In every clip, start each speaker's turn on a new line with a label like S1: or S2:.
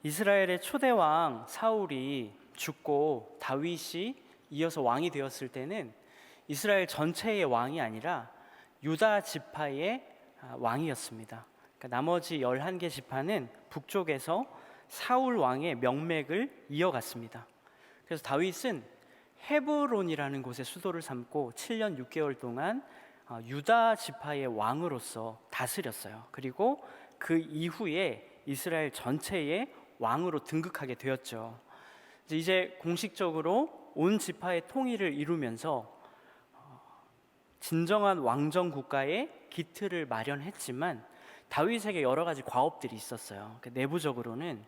S1: 이스라엘의 초대 왕 사울이 죽고 다윗이 이어서 왕이 되었을 때는 이스라엘 전체의 왕이 아니라 유다 지파의 왕이었습니다. 그러니까 나머지 11개 지파는 북쪽에서 사울 왕의 명맥을 이어갔습니다. 그래서 다윗은 헤브론이라는 곳에 수도를 삼고 7년 6개월 동안 유다 지파의 왕으로서 다스렸어요. 그리고 그 이후에 이스라엘 전체의 왕으로 등극하게 되었죠. 이제 공식적으로 온 지파의 통일을 이루면서 진정한 왕정 국가의 기틀을 마련했지만 다윗에게 여러 가지 과업들이 있었어요. 내부적으로는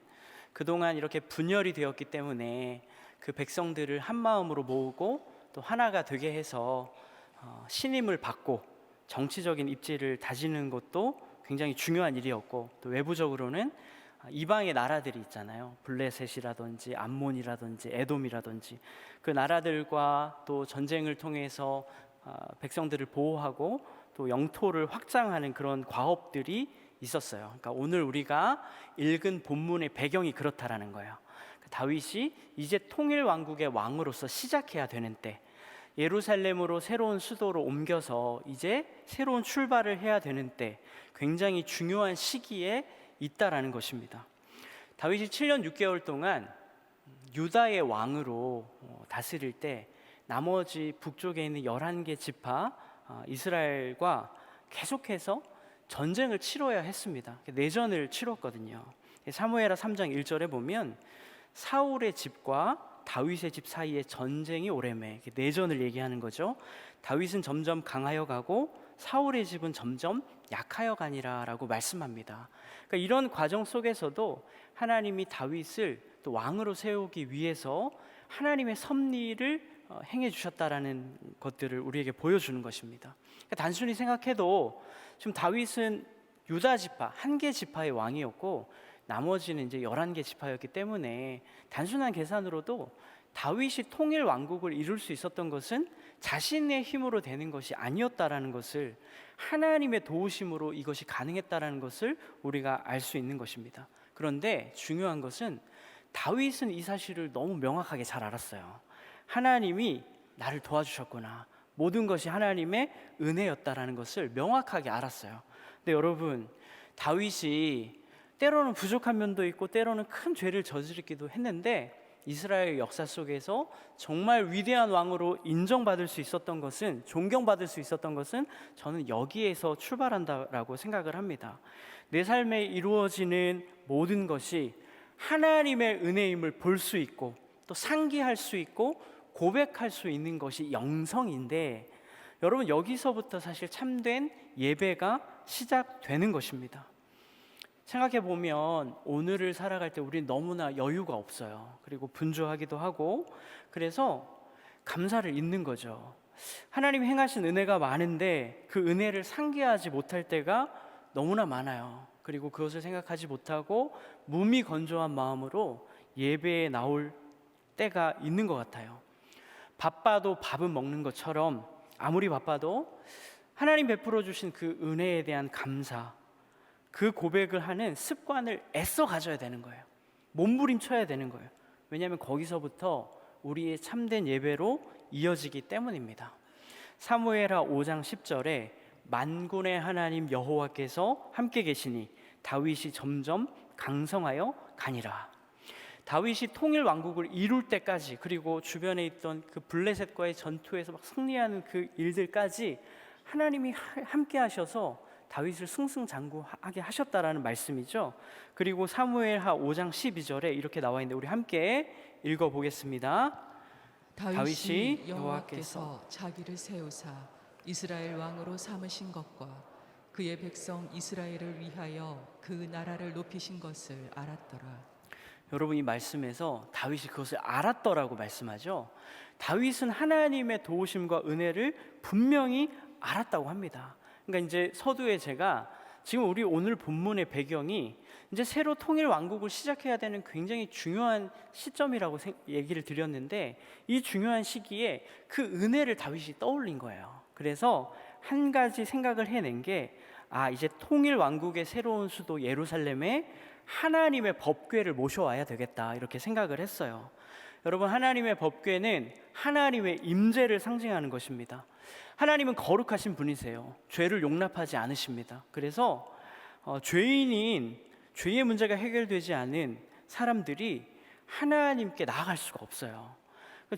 S1: 그동안 이렇게 분열이 되었기 때문에 그 백성들을 한 마음으로 모으고 또 하나가 되게 해서 신임을 받고 정치적인 입지를 다지는 것도 굉장히 중요한 일이었고, 또 외부적으로는 이방의 나라들이 있잖아요. 블레셋이라든지 암몬이라든지 에돔이라든지 그 나라들과 또 전쟁을 통해서 백성들을 보호하고 또 영토를 확장하는 그런 과업들이 있었어요. 그러니까 오늘 우리가 읽은 본문의 배경이 그렇다라는 거예요. 다윗이 이제 통일 왕국의 왕으로서 시작해야 되는 때, 예루살렘으로 새로운 수도로 옮겨서 이제 새로운 출발을 해야 되는 때, 굉장히 중요한 시기에 있다라는 것입니다. 다윗이 7년 6개월 동안 유다의 왕으로 다스릴 때 나머지 북쪽에 있는 11개 지파 이스라엘과 계속해서 전쟁을 치러야 했습니다. 내전을 치렀거든요. 사무엘하 3장 1절에 보면 사울의 집과 다윗의 집 사이에 전쟁이 오래매, 내전을 얘기하는 거죠. 다윗은 점점 강하여 가고 사울의 집은 점점 약하여 가니라라고 말씀합니다. 그러니까 이런 과정 속에서도 하나님이 다윗을 또 왕으로 세우기 위해서 하나님의 섭리를 행해 주셨다라는 것들을 우리에게 보여주는 것입니다. 그러니까 단순히 생각해도 지금 다윗은 유다 지파 한 개 지파의 왕이었고 나머지는 이제 11개 지파였기 때문에 단순한 계산으로도 다윗이 통일 왕국을 이룰 수 있었던 것은 자신의 힘으로 되는 것이 아니었다라는 것을, 하나님의 도우심으로 이것이 가능했다라는 것을 우리가 알 수 있는 것입니다. 그런데 중요한 것은 다윗은 이 사실을 너무 명확하게 잘 알았어요. 하나님이 나를 도와주셨구나, 모든 것이 하나님의 은혜였다라는 것을 명확하게 알았어요. 근데 여러분, 다윗이 때로는 부족한 면도 있고 때로는 큰 죄를 저지르기도 했는데 이스라엘 역사 속에서 정말 위대한 왕으로 인정받을 수 있었던 것은, 존경받을 수 있었던 것은 저는 여기에서 출발한다라고 생각을 합니다. 내 삶에 이루어지는 모든 것이 하나님의 은혜임을 볼 수 있고 또 상기할 수 있고 고백할 수 있는 것이 영성인데, 여러분 여기서부터 사실 참된 예배가 시작되는 것입니다. 생각해보면 오늘을 살아갈 때 우리는 너무나 여유가 없어요. 그리고 분주하기도 하고, 그래서 감사를 잊는 거죠. 하나님이 행하신 은혜가 많은데 그 은혜를 상기하지 못할 때가 너무나 많아요. 그리고 그것을 생각하지 못하고 무미건조한 마음으로 예배에 나올 때가 있는 것 같아요. 바빠도 밥은 먹는 것처럼 아무리 바빠도 하나님 베풀어 주신 그 은혜에 대한 감사, 그 고백을 하는 습관을 애써 가져야 되는 거예요. 몸부림쳐야 되는 거예요. 왜냐하면 거기서부터 우리의 참된 예배로 이어지기 때문입니다. 사무엘하 5장 10절에 만군의 하나님 여호와께서 함께 계시니 다윗이 점점 강성하여 가니라. 다윗이 통일 왕국을 이룰 때까지, 그리고 주변에 있던 그 블레셋과의 전투에서 막 승리하는 그 일들까지 하나님이 함께 하셔서 다윗을 승승장구하게 하셨다라는 말씀이죠. 그리고 사무엘하 5장 12절에 이렇게 나와 있는데 우리 함께 읽어보겠습니다.
S2: 다윗이 여호와께서 자기를 세우사 이스라엘 왕으로 삼으신 것과 그의 백성 이스라엘을 위하여 그 나라를 높이신 것을 알았더라.
S1: 여러분, 이 말씀에서 다윗이 그것을 알았더라고 말씀하죠. 다윗은 하나님의 도우심과 은혜를 분명히 알았다고 합니다. 그러니까 이제 서두에 제가 지금 우리 오늘 본문의 배경이 이제 새로 통일 왕국을 시작해야 되는 굉장히 중요한 시점이라고 얘기를 드렸는데, 이 중요한 시기에 그 은혜를 다윗이 떠올린 거예요. 그래서 한 가지 생각을 해낸 게, 이제 통일 왕국의 새로운 수도 예루살렘에 하나님의 법궤를 모셔와야 되겠다 이렇게 생각을 했어요. 여러분, 하나님의 법궤는 하나님의 임재를 상징하는 것입니다. 하나님은 거룩하신 분이세요. 죄를 용납하지 않으십니다. 그래서 죄의 문제가 해결되지 않은 사람들이 하나님께 나아갈 수가 없어요.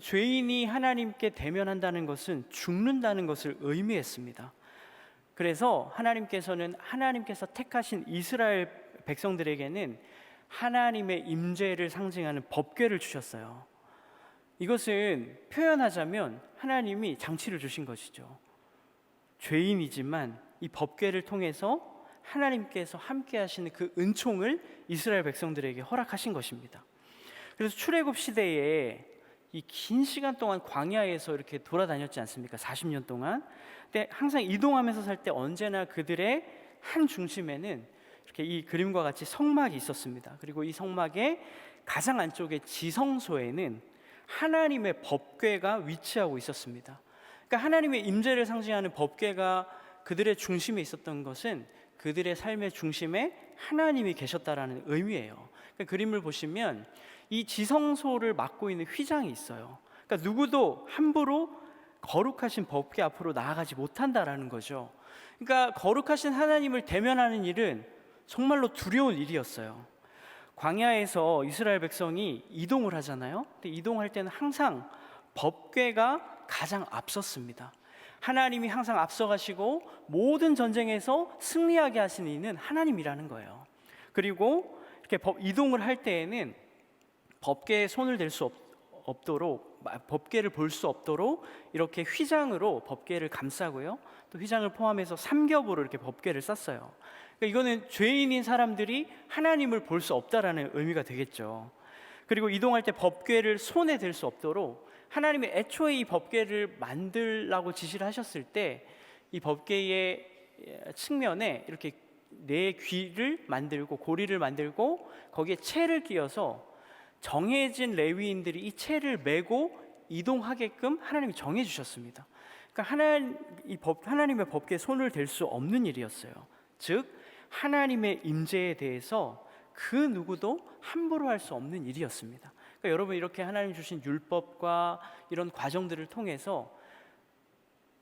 S1: 죄인이 하나님께 대면한다는 것은 죽는다는 것을 의미했습니다. 그래서 하나님께서 택하신 이스라엘 백성들에게는 하나님의 임재를 상징하는 법궤를 주셨어요. 이것은 표현하자면 하나님이 장치를 주신 것이죠. 죄인이지만 이 법궤를 통해서 하나님께서 함께 하시는 그 은총을 이스라엘 백성들에게 허락하신 것입니다. 그래서 출애굽 시대에 이 긴 시간 동안 광야에서 이렇게 돌아다녔지 않습니까? 40년 동안. 근데 항상 이동하면서 살 때 언제나 그들의 한 중심에는 이렇게 이 그림과 같이 성막이 있었습니다. 그리고 이 성막의 가장 안쪽에 지성소에는 하나님의 법궤가 위치하고 있었습니다. 그러니까 하나님의 임재를 상징하는 법궤가 그들의 중심에 있었던 것은 그들의 삶의 중심에 하나님이 계셨다라는 의미예요. 그러니까 그림을 보시면 이 지성소를 맡고 있는 휘장이 있어요. 그러니까 누구도 함부로 거룩하신 법궤 앞으로 나아가지 못한다라는 거죠. 그러니까 거룩하신 하나님을 대면하는 일은 정말로 두려운 일이었어요. 광야에서 이스라엘 백성이 이동을 하잖아요. 근데 이동할 때는 항상 법궤가 가장 앞섰습니다. 하나님이 항상 앞서가시고 모든 전쟁에서 승리하게 하시는 이는 하나님이라는 거예요. 그리고 이렇게 이동을 할 때에는 법궤에 손을 댈 수 없도록, 법궤를 볼 수 없도록 이렇게 휘장으로 법궤를 감싸고요. 또 휘장을 포함해서 3겹으로 이렇게 법궤를 쌌어요. 그러니까 이거는 죄인인 사람들이 하나님을 볼 수 없다라는 의미가 되겠죠. 그리고 이동할 때 법궤를 손에 댈 수 없도록 하나님이 애초에 이 법궤를 만들라고 지시를 하셨을 때 이 법궤의 측면에 이렇게 네 귀를 만들고 고리를 만들고 거기에 채를 끼워서 정해진 레위인들이 이 채를 메고 이동하게끔 하나님이 정해 주셨습니다. 그러니까 하나님의 법궤에 손을 댈 수 없는 일이었어요. 즉 하나님의 임재에 대해서 그 누구도 함부로 할 수 없는 일이었습니다. 그러니까 여러분, 이렇게 하나님 주신 율법과 이런 과정들을 통해서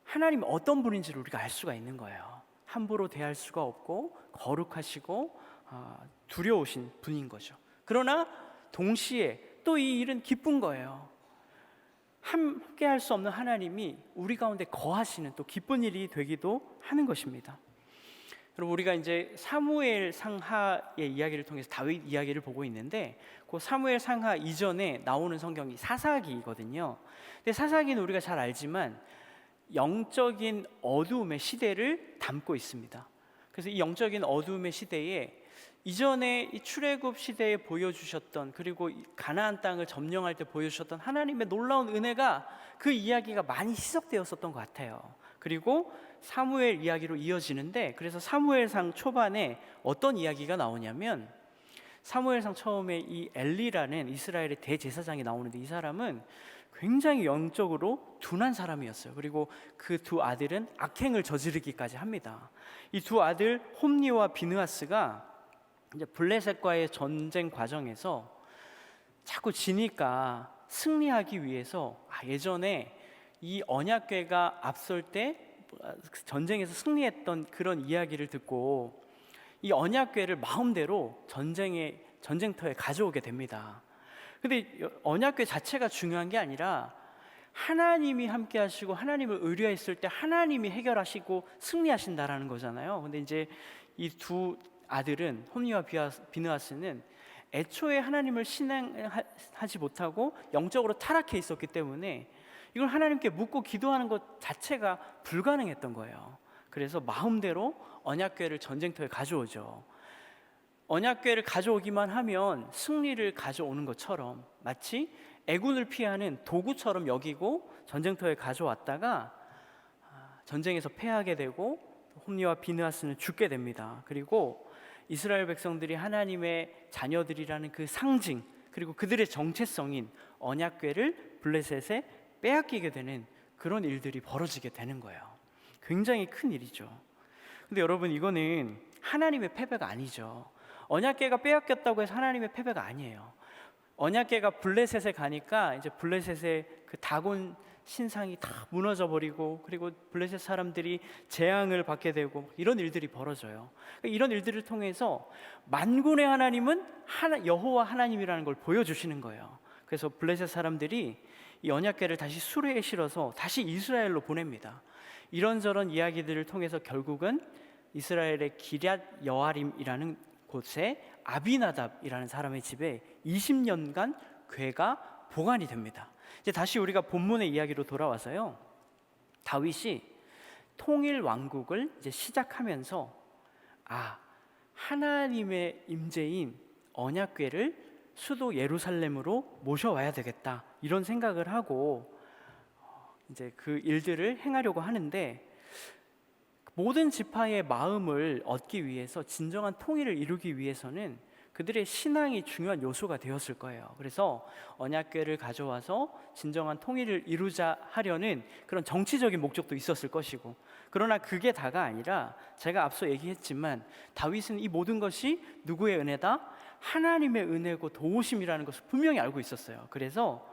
S1: 하나님이 어떤 분인지를 우리가 알 수가 있는 거예요. 함부로 대할 수가 없고 거룩하시고 두려우신 분인 거죠. 그러나 동시에 또 이 일은 기쁜 거예요. 함께 할 수 없는 하나님이 우리 가운데 거하시는 또 기쁜 일이 되기도 하는 것입니다. 여러분, 우리가 이제 사무엘 상하의 이야기를 통해서 다윗 이야기를 보고 있는데 그 사무엘 상하 이전에 나오는 성경이 사사기거든요. 근데 사사기는 우리가 잘 알지만 영적인 어두움의 시대를 담고 있습니다. 그래서 이 영적인 어두움의 시대에 이전에 이 출애굽 시대에 보여주셨던, 그리고 가나안 땅을 점령할 때 보여주셨던 하나님의 놀라운 은혜가 그 이야기가 많이 희석되었었던 것 같아요. 그리고 사무엘 이야기로 이어지는데, 그래서 사무엘상 초반에 어떤 이야기가 나오냐면 사무엘상 처음에 이 엘리라는 이스라엘의 대제사장이 나오는데 이 사람은 굉장히 영적으로 둔한 사람이었어요. 그리고 그 두 아들은 악행을 저지르기까지 합니다. 이 두 아들 홈니와 비느하스가 이제 블레셋과의 전쟁 과정에서 자꾸 지니까 승리하기 위해서 예전에 이 언약궤가 앞설 때 전쟁에서 승리했던 그런 이야기를 듣고 이 언약궤를 마음대로 전쟁터에 가져오게 됩니다. 근데 언약궤 자체가 중요한 게 아니라 하나님이 함께 하시고 하나님을 의뢰했을 때 하나님이 해결하시고 승리하신다라는 거잖아요. 근데 이제 이 두 아들은 홈니와 비느하스는 애초에 하나님을 신앙하지 못하고 영적으로 타락해 있었기 때문에 이걸 하나님께 묻고 기도하는 것 자체가 불가능했던 거예요. 그래서 마음대로 언약궤를 전쟁터에 가져오죠. 언약궤를 가져오기만 하면 승리를 가져오는 것처럼 마치 애군을 피하는 도구처럼 여기고 전쟁터에 가져왔다가 전쟁에서 패하게 되고 홈니와 비느하스는 죽게 됩니다. 그리고 이스라엘 백성들이 하나님의 자녀들이라는 그 상징, 그리고 그들의 정체성인 언약궤를 블레셋에 빼앗기게 되는 그런 일들이 벌어지게 되는 거예요. 굉장히 큰 일이죠. 근데 여러분, 이거는 하나님의 패배가 아니죠. 언약궤가 빼앗겼다고 해서 하나님의 패배가 아니에요. 언약궤가 블레셋에 가니까 이제 블레셋의 그 다곤 신상이 다 무너져 버리고, 그리고 블레셋 사람들이 재앙을 받게 되고, 이런 일들이 벌어져요. 이런 일들을 통해서 만군의 하나님은 여호와 하나님이라는 걸 보여주시는 거예요. 그래서 블레셋 사람들이 이 언약궤를 다시 수레에 실어서 다시 이스라엘로 보냅니다. 이런저런 이야기들을 통해서 결국은 이스라엘의 기럇 여아림이라는 곳에 아비나답이라는 사람의 집에 20년간 궤가 보관이 됩니다. 이제 다시 우리가 본문의 이야기로 돌아와서요, 다윗이 통일 왕국을 이제 시작하면서 하나님의 임재인 언약궤를 수도 예루살렘으로 모셔와야 되겠다, 이런 생각을 하고 이제 그 일들을 행하려고 하는데, 모든 지파의 마음을 얻기 위해서, 진정한 통일을 이루기 위해서는 그들의 신앙이 중요한 요소가 되었을 거예요. 그래서 언약궤를 가져와서 진정한 통일을 이루자 하려는 그런 정치적인 목적도 있었을 것이고, 그러나 그게 다가 아니라 제가 앞서 얘기했지만 다윗은 이 모든 것이 누구의 은혜다? 하나님의 은혜고 도우심이라는 것을 분명히 알고 있었어요. 그래서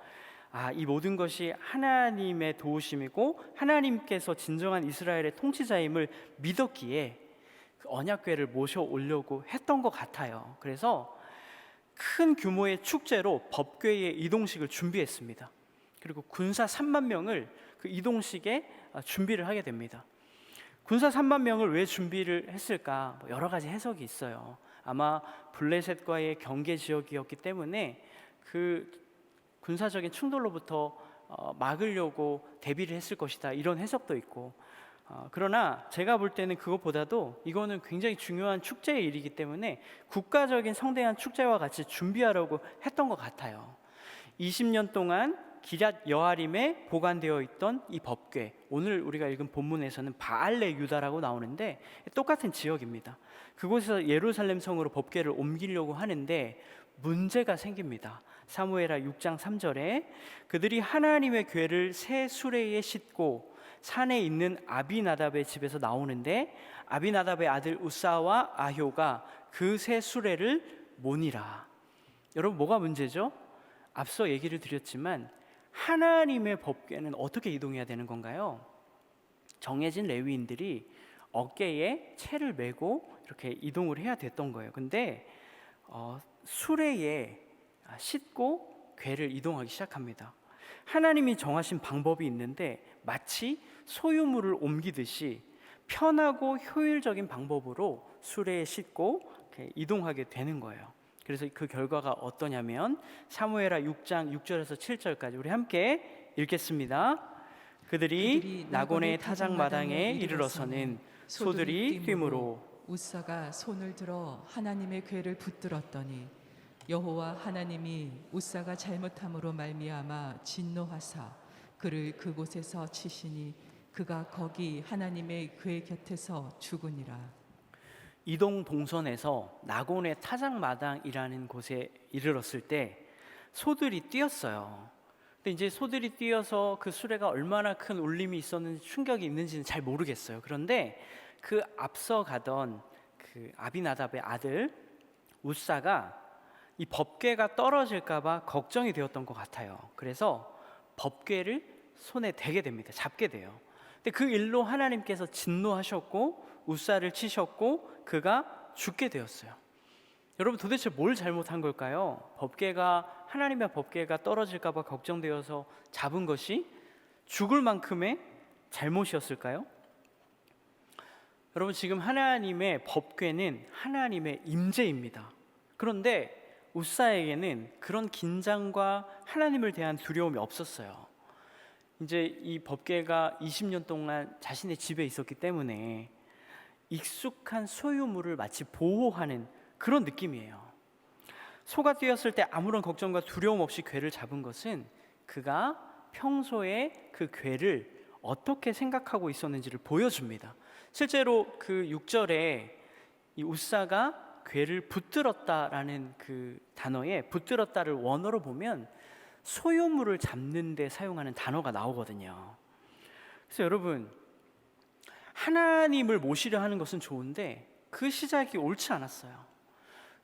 S1: 이 모든 것이 하나님의 도우심이고 하나님께서 진정한 이스라엘의 통치자임을 믿었기에 그 언약궤를 모셔오려고 했던 것 같아요. 그래서 큰 규모의 축제로 법궤의 이동식을 준비했습니다. 그리고 군사 3만 명을 그 이동식에 준비를 하게 됩니다. 군사 3만 명을 왜 준비를 했을까? 여러 가지 해석이 있어요. 아마 블레셋과의 경계 지역이었기 때문에 그 군사적인 충돌로부터 막으려고 대비를 했을 것이다, 이런 해석도 있고, 그러나 제가 볼 때는 그것보다도 이거는 굉장히 중요한 축제의 일이기 때문에 국가적인 성대한 축제와 같이 준비하려고 했던 것 같아요. 20년 동안 기럇 여아림에 보관되어 있던 이 법궤, 오늘 우리가 읽은 본문에서는 바알레 유다라고 나오는데 똑같은 지역입니다. 그곳에서 예루살렘 성으로 법궤를 옮기려고 하는데 문제가 생깁니다. 사무엘하 6장 3절에 그들이 하나님의 궤를 새 수레에 싣고 산에 있는 아비나답의 집에서 나오는데 아비나답의 아들 우사와 아효가 그 새 수레를 모니라. 여러분, 뭐가 문제죠? 앞서 얘기를 드렸지만 하나님의 법궤는 어떻게 이동해야 되는 건가요? 정해진 레위인들이 어깨에 채를 메고 이렇게 이동을 해야 됐던 거예요. 근데 수레에 싣고 궤를 이동하기 시작합니다. 하나님이 정하신 방법이 있는데 마치 소유물을 옮기듯이 편하고 효율적인 방법으로 수레에 싣고 이렇게 이동하게 되는 거예요. 그래서 그 결과가 어떠냐면 사무엘하 6장 6절에서 7절까지 우리 함께 읽겠습니다. 그들이 나곤의 타작마당에 이르러서는 소들이 뛰므로
S2: 우사가 손을 들어 하나님의 궤를 붙들었더니 여호와 하나님이 우사가 잘못함으로 말미암아 진노하사 그를 그곳에서 치시니 그가 거기 하나님의 궤 곁에서 죽으니라.
S1: 이동 동선에서 나곤의 타작마당이라는 곳에 이르렀을 때 소들이 뛰었어요. 근데 이제 소들이 뛰어서 그 수레가 얼마나 큰 울림이 있었는지, 충격이 있는지는 잘 모르겠어요. 그런데 그 앞서 가던 그 아비나답의 아들 우사가 이 법궤가 떨어질까봐 걱정이 되었던 것 같아요. 그래서 법궤를 손에 대게 됩니다. 잡게 돼요. 근데 그 일로 하나님께서 진노하셨고 우사를 치셨고 그가 죽게 되었어요. 여러분, 도대체 뭘 잘못한 걸까요? 하나님의 법궤가 떨어질까봐 걱정되어서 잡은 것이 죽을 만큼의 잘못이었을까요? 여러분, 지금 하나님의 법궤는 하나님의 임재입니다. 그런데 우사에게는 그런 긴장과 하나님을 대한 두려움이 없었어요. 이제 이 법궤가 20년 동안 자신의 집에 있었기 때문에 익숙한 소유물을 마치 보호하는 그런 느낌이에요. 소가 뛰었을 때 아무런 걱정과 두려움 없이 궤를 잡은 것은 그가 평소에 그 궤를 어떻게 생각하고 있었는지를 보여줍니다. 실제로 그 6절에 이 우사가 궤를 붙들었다라는 그 단어에 붙들었다를 원어로 보면 소유물을 잡는 데 사용하는 단어가 나오거든요. 그래서 여러분, 하나님을 모시려 하는 것은 좋은데 그 시작이 옳지 않았어요.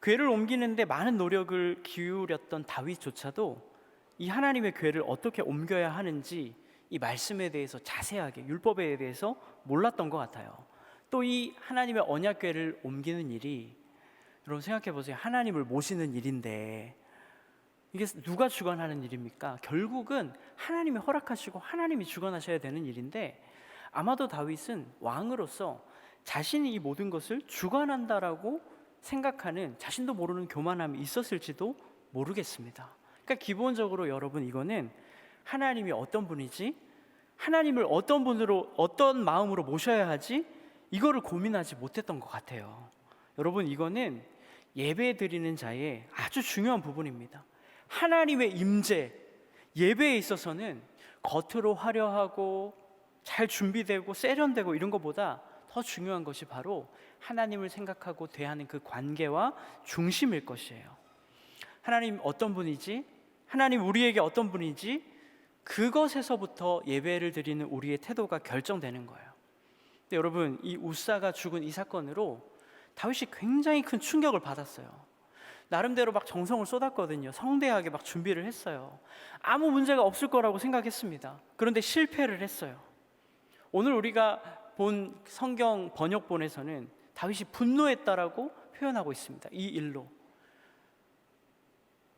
S1: 궤를 옮기는데 많은 노력을 기울였던 다윗조차도 이 하나님의 궤를 어떻게 옮겨야 하는지 이 말씀에 대해서 자세하게, 율법에 대해서 몰랐던 것 같아요. 또 이 하나님의 언약궤를 옮기는 일이, 여러분 생각해 보세요. 하나님을 모시는 일인데 이게 누가 주관하는 일입니까? 결국은 하나님이 허락하시고 하나님이 주관하셔야 되는 일인데, 아마도 다윗은 왕으로서 자신이 이 모든 것을 주관한다라고 생각하는 자신도 모르는 교만함이 있었을지도 모르겠습니다. 그러니까 기본적으로 여러분, 이거는 하나님이 어떤 분이지, 하나님을 어떤 분으로, 어떤 마음으로 모셔야 하지, 이거를 고민하지 못했던 것 같아요. 여러분, 이거는 예배 드리는 자의 아주 중요한 부분입니다. 하나님의 임재, 예배에 있어서는 겉으로 화려하고 잘 준비되고 세련되고 이런 것보다 더 중요한 것이 바로 하나님을 생각하고 대하는 그 관계와 중심일 것이에요. 하나님 어떤 분이지? 하나님 우리에게 어떤 분이지? 그것에서부터 예배를 드리는 우리의 태도가 결정되는 거예요. 근데 여러분, 이 우사가 죽은 이 사건으로 다윗이 굉장히 큰 충격을 받았어요. 나름대로 막 정성을 쏟았거든요. 성대하게 막 준비를 했어요. 아무 문제가 없을 거라고 생각했습니다. 그런데 실패를 했어요. 오늘 우리가 본 성경 번역본에서는 다윗이 분노했다라고 표현하고 있습니다. 이 일로.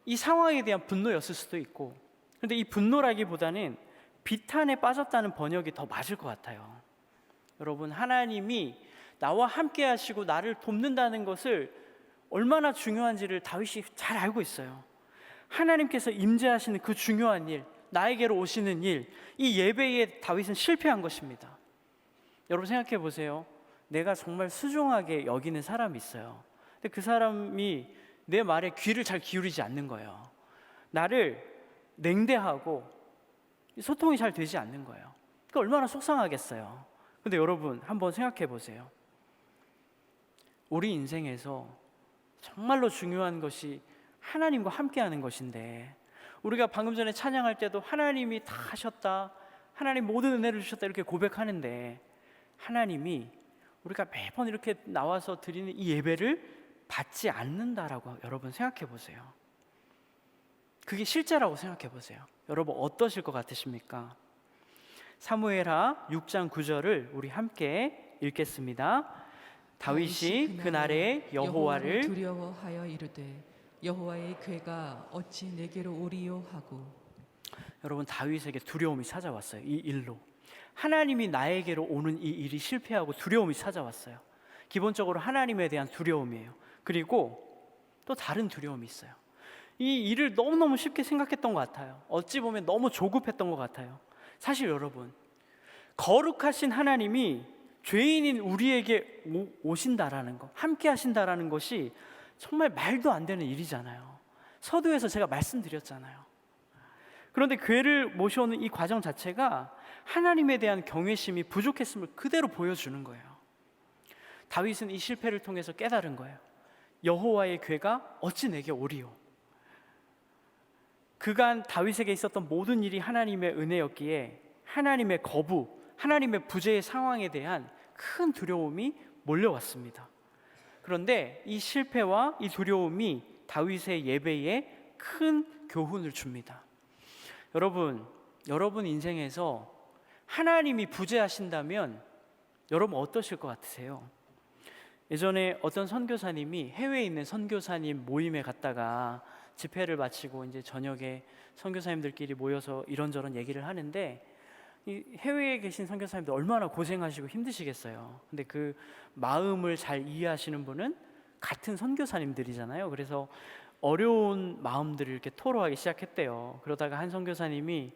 S1: 이 상황에 대한 분노였을 수도 있고, 그런데 이 분노라기보다는 비탄에 빠졌다는 번역이 더 맞을 것 같아요. 여러분, 하나님이 나와 함께 하시고 나를 돕는다는 것을 얼마나 중요한지를 다윗이 잘 알고 있어요. 하나님께서 임재하시는 그 중요한 일, 나에게로 오시는 일, 이 예배에 다윗은 실패한 것입니다. 여러분 생각해 보세요. 내가 정말 수종하게 여기는 사람이 있어요. 근데 그 사람이 내 말에 귀를 잘 기울이지 않는 거예요. 나를 냉대하고 소통이 잘 되지 않는 거예요. 그러니까 얼마나 속상하겠어요. 근데 여러분 한번 생각해 보세요. 우리 인생에서 정말로 중요한 것이 하나님과 함께하는 것인데, 우리가 방금 전에 찬양할 때도 하나님이 다 하셨다, 하나님 모든 은혜를 주셨다 이렇게 고백하는데, 하나님이 우리가 매번 이렇게 나와서 드리는 이 예배를 받지 않는다라고 여러분 생각해 보세요. 그게 실제라고 생각해 보세요. 여러분 어떠실 것 같으십니까? 사무엘하 6장 9절을 우리 함께 읽겠습니다. 다윗이 그날에 여호와를
S2: 두려워하여 이르되 여호와의 궤가 어찌 내게로 오리요 하고.
S1: 여러분, 다윗에게 두려움이 찾아왔어요. 이 일로 하나님이 나에게로 오는 이 일이 실패하고 두려움이 찾아왔어요. 기본적으로 하나님에 대한 두려움이에요. 그리고 또 다른 두려움이 있어요. 이 일을 너무너무 쉽게 생각했던 것 같아요. 어찌 보면 너무 조급했던 것 같아요. 사실 여러분, 거룩하신 하나님이 죄인인 우리에게 오신다라는 것, 함께 하신다라는 것이 정말 말도 안 되는 일이잖아요. 서두에서 제가 말씀드렸잖아요. 그런데 궤를 모셔오는 이 과정 자체가 하나님에 대한 경외심이 부족했음을 그대로 보여주는 거예요. 다윗은 이 실패를 통해서 깨달은 거예요. 여호와의 궤가 어찌 내게 오리요. 그간 다윗에게 있었던 모든 일이 하나님의 은혜였기에 하나님의 거부, 하나님의 부재의 상황에 대한 큰 두려움이 몰려왔습니다. 그런데 이 실패와 이 두려움이 다윗의 예배에 큰 교훈을 줍니다. 여러분 인생에서 하나님이 부재하신다면 여러분 어떠실 것 같으세요? 예전에 어떤 선교사님이 해외에 있는 선교사님 모임에 갔다가 집회를 마치고 이제 저녁에 선교사님들끼리 모여서 이런저런 얘기를 하는데, 이 해외에 계신 선교사님들 얼마나 고생하시고 힘드시겠어요. 근데 그 마음을 잘 이해하시는 분은 같은 선교사님들이잖아요. 그래서 어려운 마음들을 이렇게 토로하기 시작했대요. 그러다가 한 선교사님이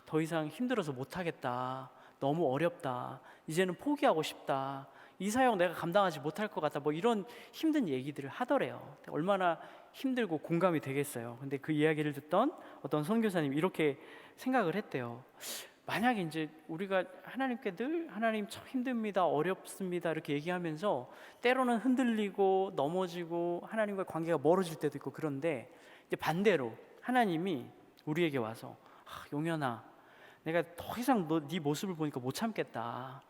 S1: 더 이상 힘들어서 못하겠다, 너무 어렵다, 이제는 포기하고 싶다, 이 사역 내가 감당하지 못할 것 같다, 뭐 이런 힘든 얘기들을 하더래요. 얼마나 힘들고 공감이 되겠어요. 근데 그 이야기를 듣던 어떤 선교사님이 이렇게 생각을 했대요. 만약에 이제 우리가 하나님께 늘 하나님 참 힘듭니다, 어렵습니다 이렇게 얘기하면서 때로는 흔들리고 넘어지고 하나님과 관계가 멀어질 때도 있고, 그런데 이제 반대로 하나님이 우리에게 와서 용현아, 내가 더 이상 네 모습을 보니까 못 참겠다,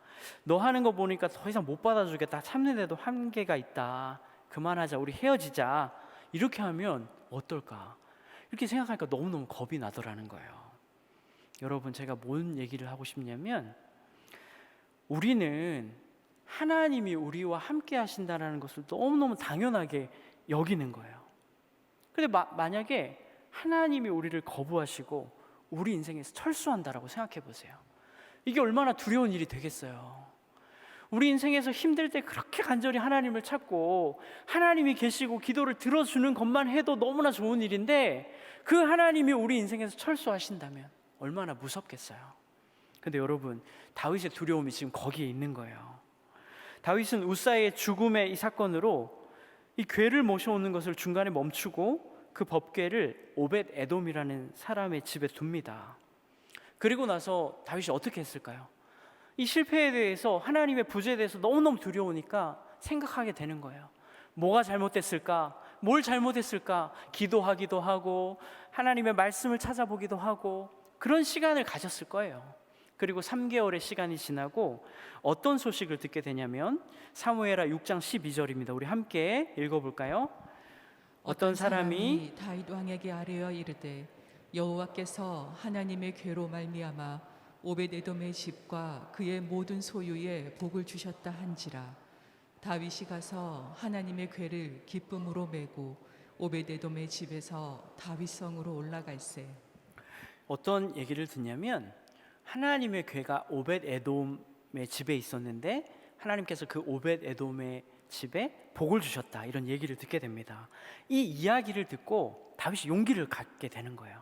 S1: 너 하는 거 보니까 더 이상 못 받아주겠다, 참는데도 한계가 있다, 그만하자, 우리 헤어지자, 이렇게 하면 어떨까? 이렇게 생각하니까 너무너무 겁이 나더라는 거예요. 여러분, 제가 뭔 얘기를 하고 싶냐면, 우리는 하나님이 우리와 함께 하신다는 것을 너무너무 당연하게 여기는 거예요. 근데 만약에 하나님이 우리를 거부하시고 우리 인생에서 철수한다라고 생각해 보세요. 이게 얼마나 두려운 일이 되겠어요. 우리 인생에서 힘들 때 그렇게 간절히 하나님을 찾고 하나님이 계시고 기도를 들어주는 것만 해도 너무나 좋은 일인데, 그 하나님이 우리 인생에서 철수하신다면 얼마나 무섭겠어요. 근데 여러분, 다윗의 두려움이 지금 거기에 있는 거예요. 다윗은 우사의 죽음의 이 사건으로 이 궤를 모셔오는 것을 중간에 멈추고 그 법궤를 오벳 에돔이라는 사람의 집에 둡니다. 그리고 나서 다윗이 어떻게 했을까요? 이 실패에 대해서, 하나님의 부재에 대해서 너무너무 두려우니까 생각하게 되는 거예요. 뭐가 잘못됐을까? 뭘 잘못했을까? 기도하기도 하고 하나님의 말씀을 찾아보기도 하고 그런 시간을 가졌을 거예요. 그리고 3개월의 시간이 지나고 어떤 소식을 듣게 되냐면 사무엘하 6장 12절입니다. 우리 함께 읽어볼까요? 어떤 사람이
S2: 다윗 왕에게 아뢰어 이르되 여호와께서 하나님의 궤로 말미암아 오벳에돔의 집과 그의 모든 소유에 복을 주셨다 한지라. 다윗이 가서 하나님의 궤를 기쁨으로 메고 오벳에돔의 집에서 다윗성으로 올라갈세.
S1: 어떤 얘기를 듣냐면, 하나님의 궤가 오벳에돔의 집에 있었는데 하나님께서 그 오벳에돔의 집에 복을 주셨다, 이런 얘기를 듣게 됩니다. 이 이야기를 듣고 다윗이 용기를 갖게 되는 거예요.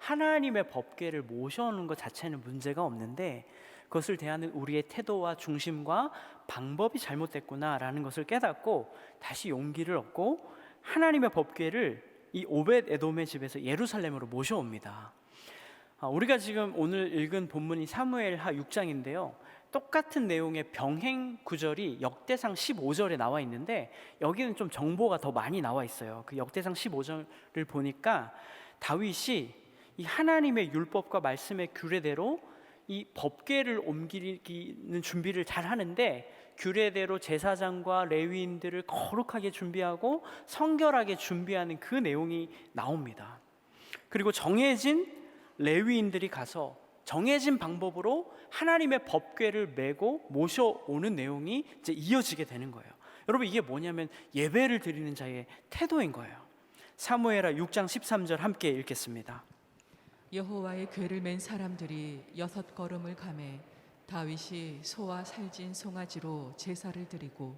S1: 하나님의 법궤를 모셔오는 것 자체는 문제가 없는데 그것을 대하는 우리의 태도와 중심과 방법이 잘못됐구나라는 것을 깨닫고 다시 용기를 얻고 하나님의 법궤를 이 오벳에돔의 집에서 예루살렘으로 모셔옵니다. 우리가 지금 오늘 읽은 본문이 사무엘하 6장인데요. 똑같은 내용의 병행 구절이 역대상 15절에 나와 있는데 여기는 좀 정보가 더 많이 나와 있어요. 그 역대상 15절을 보니까 다윗이 이 하나님의 율법과 말씀의 규례대로 이 법궤를 옮기는 준비를 잘 하는데, 규례대로 제사장과 레위인들을 거룩하게 준비하고 성결하게 준비하는 그 내용이 나옵니다. 그리고 정해진 레위인들이 가서 정해진 방법으로 하나님의 법궤를 메고 모셔오는 내용이 이제 이어지게 되는 거예요. 여러분, 이게 뭐냐면 예배를 드리는 자의 태도인 거예요. 사무엘하 6장 13절 함께 읽겠습니다.
S2: 여호와의 궤를 맨 사람들이 6걸음을 가매 다윗이 소와 살진 송아지로 제사를 드리고.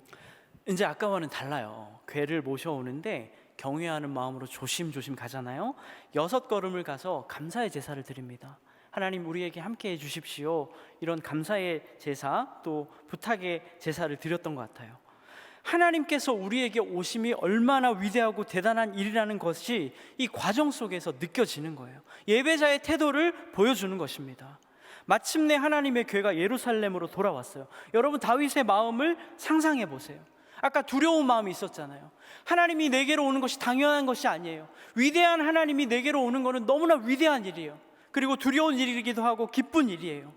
S1: 이제 아까와는 달라요. 궤를 모셔오는데 경외하는 마음으로 조심조심 가잖아요. 6걸음을 가서 감사의 제사를 드립니다. 하나님, 우리에게 함께 해주십시오, 이런 감사의 제사, 또 부탁의 제사를 드렸던 것 같아요. 하나님께서 우리에게 오심이 얼마나 위대하고 대단한 일이라는 것이 이 과정 속에서 느껴지는 거예요. 예배자의 태도를 보여주는 것입니다. 마침내 하나님의 궤가 예루살렘으로 돌아왔어요. 여러분, 다윗의 마음을 상상해 보세요. 아까 두려운 마음이 있었잖아요. 하나님이 내게로 오는 것이 당연한 것이 아니에요. 위대한 하나님이 내게로 오는 것은 너무나 위대한 일이에요. 그리고 두려운 일이기도 하고 기쁜 일이에요.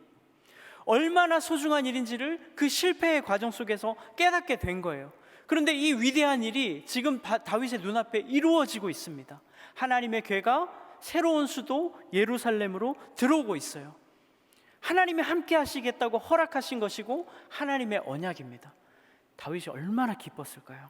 S1: 얼마나 소중한 일인지를 그 실패의 과정 속에서 깨닫게 된 거예요. 그런데 이 위대한 일이 지금 다윗의 눈앞에 이루어지고 있습니다. 하나님의 궤가 새로운 수도 예루살렘으로 들어오고 있어요. 하나님이 함께 하시겠다고 허락하신 것이고 하나님의 언약입니다. 다윗이 얼마나 기뻤을까요?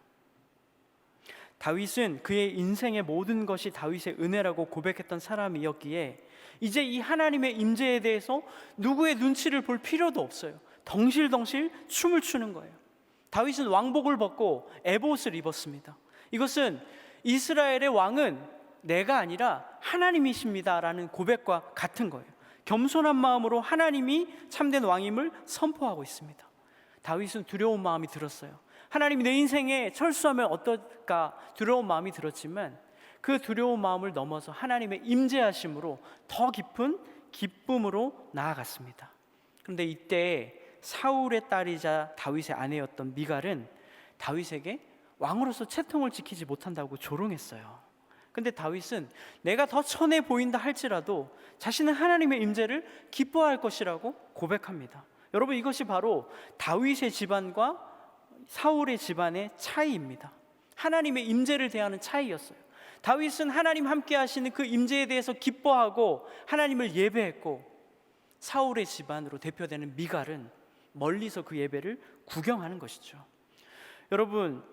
S1: 다윗은 그의 인생의 모든 것이 다윗의 은혜라고 고백했던 사람이었기에 이제 이 하나님의 임재에 대해서 누구의 눈치를 볼 필요도 없어요. 덩실덩실 춤을 추는 거예요. 다윗은 왕복을 벗고 에봇을 입었습니다. 이것은 이스라엘의 왕은 내가 아니라 하나님이십니다라는 고백과 같은 거예요. 겸손한 마음으로 하나님이 참된 왕임을 선포하고 있습니다. 다윗은 두려운 마음이 들었어요. 하나님이 내 인생에 철수하면 어떨까 두려운 마음이 들었지만 그 두려운 마음을 넘어서 하나님의 임재하심으로 더 깊은 기쁨으로 나아갔습니다. 그런데 이때 사울의 딸이자 다윗의 아내였던 미갈은 다윗에게 왕으로서 채통을 지키지 못한다고 조롱했어요. 근데 다윗은 내가 더 천해 보인다 할지라도 자신은 하나님의 임재를 기뻐할 것이라고 고백합니다. 여러분, 이것이 바로 다윗의 집안과 사울의 집안의 차이입니다. 하나님의 임재를 대하는 차이였어요. 다윗은 하나님 함께 하시는 그 임재에 대해서 기뻐하고 하나님을 예배했고, 사울의 집안으로 대표되는 미갈은 멀리서 그 예배를 구경하는 것이죠. 여러분,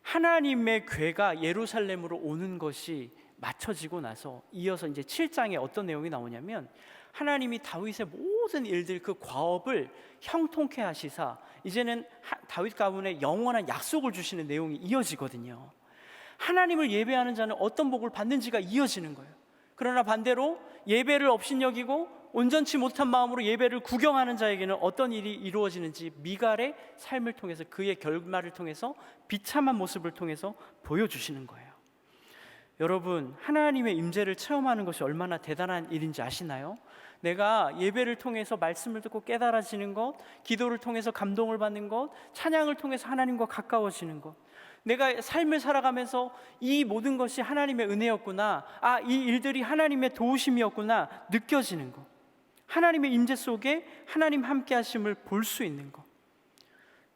S1: 하나님의 궤가 예루살렘으로 오는 것이 맞춰지고 나서 이어서 이제 7장에 어떤 내용이 나오냐면, 하나님이 다윗의 모든 일들, 그 과업을 형통케 하시사 이제는 다윗 가문에 영원한 약속을 주시는 내용이 이어지거든요. 하나님을 예배하는 자는 어떤 복을 받는지가 이어지는 거예요. 그러나 반대로 예배를 업신여기고 온전치 못한 마음으로 예배를 구경하는 자에게는 어떤 일이 이루어지는지 미갈의 삶을 통해서, 그의 결말을 통해서, 비참한 모습을 통해서 보여주시는 거예요. 여러분, 하나님의 임재를 체험하는 것이 얼마나 대단한 일인지 아시나요? 내가 예배를 통해서 말씀을 듣고 깨달아지는 것, 기도를 통해서 감동을 받는 것, 찬양을 통해서 하나님과 가까워지는 것, 내가 삶을 살아가면서 이 모든 것이 하나님의 은혜였구나, 이 일들이 하나님의 도우심이었구나 느껴지는 것, 하나님의 임재 속에 하나님 함께 하심을 볼 수 있는 것.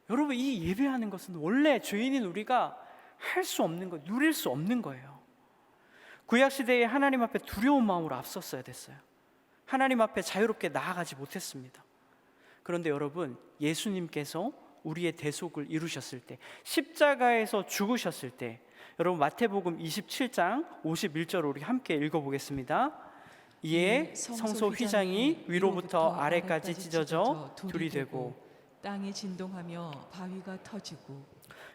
S1: 여러분, 이 예배하는 것은 원래 죄인인 우리가 할 수 없는 것, 누릴 수 없는 거예요. 구약시대에 하나님 앞에 두려운 마음으로 앞섰어야 됐어요. 하나님 앞에 자유롭게 나아가지 못했습니다. 그런데 여러분, 예수님께서 우리의 대속을 이루셨을 때, 십자가에서 죽으셨을 때, 여러분 마태복음 27장 51절 우리 함께 읽어보겠습니다. 이에 성소 휘장이 위로부터 아래까지 찢어져 둘이 되고
S2: 땅이 진동하며 바위가 터지고.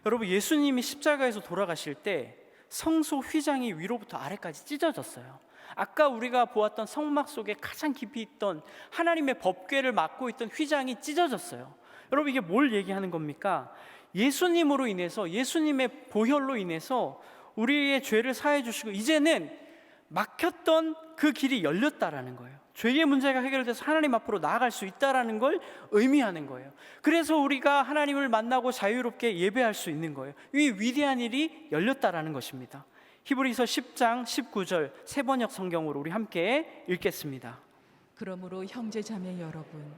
S1: 여러분, 예수님이 십자가에서 돌아가실 때 성소 휘장이 위로부터 아래까지 찢어졌어요. 아까 우리가 보았던 성막 속에 가장 깊이 있던 하나님의 법궤를 막고 있던 휘장이 찢어졌어요. 여러분, 이게 뭘 얘기하는 겁니까? 예수님으로 인해서, 예수님의 보혈로 인해서 우리의 죄를 사해 주시고 이제는 막혔던 그 길이 열렸다라는 거예요. 죄의 문제가 해결돼서 하나님 앞으로 나아갈 수 있다라는 걸 의미하는 거예요. 그래서 우리가 하나님을 만나고 자유롭게 예배할 수 있는 거예요. 이 위대한 일이 열렸다라는 것입니다. 히브리서 10장 19절 세 번역 성경으로 우리 함께 읽겠습니다.
S2: 그러므로 형제 자매 여러분,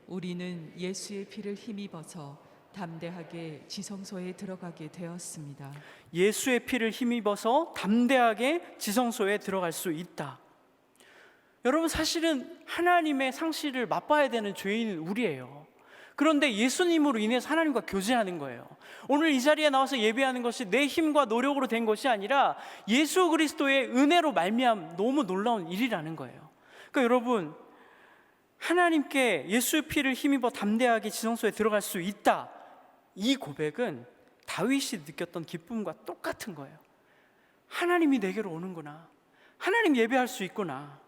S2: 우리는 예수의 피를 힘입어서 담대하게 지성소에 들어가게 되었습니다.
S1: 예수의 피를 힘입어서 담대하게 지성소에 들어갈 수 있다. 여러분, 사실은 하나님의 상실을 맛봐야 되는 죄인은 우리예요. 그런데 예수님으로 인해서 하나님과 교제하는 거예요. 오늘 이 자리에 나와서 예배하는 것이 내 힘과 노력으로 된 것이 아니라 예수 그리스도의 은혜로 말미암 너무 놀라운 일이라는 거예요. 그러니까 여러분, 하나님께 예수의 피를 힘입어 담대하게 지성소에 들어갈 수 있다, 이 고백은 다윗이 느꼈던 기쁨과 똑같은 거예요. 하나님이 내게로 오는구나, 하나님 예배할 수 있구나.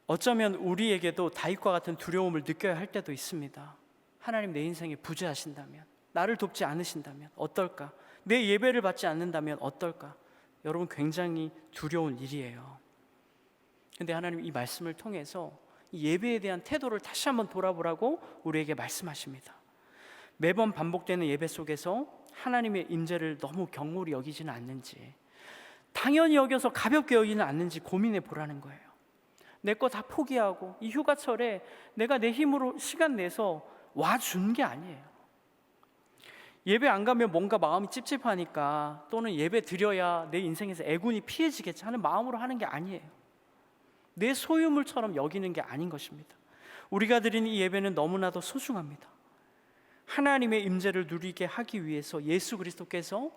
S1: 어쩌면 우리에게도 다윗과 같은 두려움을 느껴야 할 때도 있습니다. 하나님, 내 인생에 부재하신다면, 나를 돕지 않으신다면 어떨까? 내 예배를 받지 않는다면 어떨까? 여러분, 굉장히 두려운 일이에요. 근데 하나님 이 말씀을 통해서 이 예배에 대한 태도를 다시 한번 돌아보라고 우리에게 말씀하십니다. 매번 반복되는 예배 속에서 하나님의 임재를 너무 경홀히 여기지는 않는지, 당연히 여겨서 가볍게 여기지는 않는지 고민해 보라는 거예요. 내 거 다 포기하고 이 휴가철에 내가 내 힘으로 시간 내서 와준 게 아니에요. 예배 안 가면 뭔가 마음이 찝찝하니까, 또는 예배 드려야 내 인생에서 애군이 피해지겠지 하는 마음으로 하는 게 아니에요. 내 소유물처럼 여기는 게 아닌 것입니다. 우리가 드리는 이 예배는 너무나도 소중합니다. 하나님의 임재를 누리게 하기 위해서 예수 그리스도께서,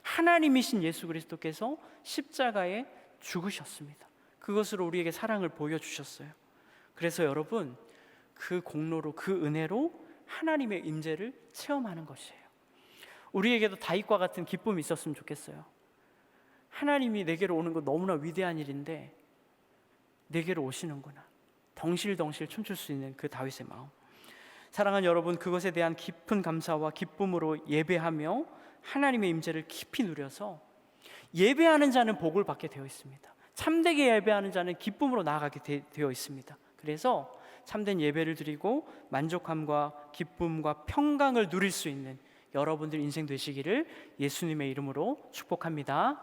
S1: 하나님이신 예수 그리스도께서 십자가에 죽으셨습니다. 그것으로 우리에게 사랑을 보여주셨어요. 그래서 여러분, 그 공로로, 그 은혜로 하나님의 임재를 체험하는 것이에요. 우리에게도 다윗과 같은 기쁨이 있었으면 좋겠어요. 하나님이 내게로 오는 거 너무나 위대한 일인데 내게로 오시는구나, 덩실덩실 춤출 수 있는 그 다윗의 마음. 사랑하는 여러분, 그것에 대한 깊은 감사와 기쁨으로 예배하며 하나님의 임재를 깊이 누려서 예배하는 자는 복을 받게 되어 있습니다. 참되게 예배하는 자는 기쁨으로 나아가게 되어 있습니다. 그래서 참된 예배를 드리고 만족함과 기쁨과 평강을 누릴 수 있는 여러분들 인생 되시기를 예수님의 이름으로 축복합니다.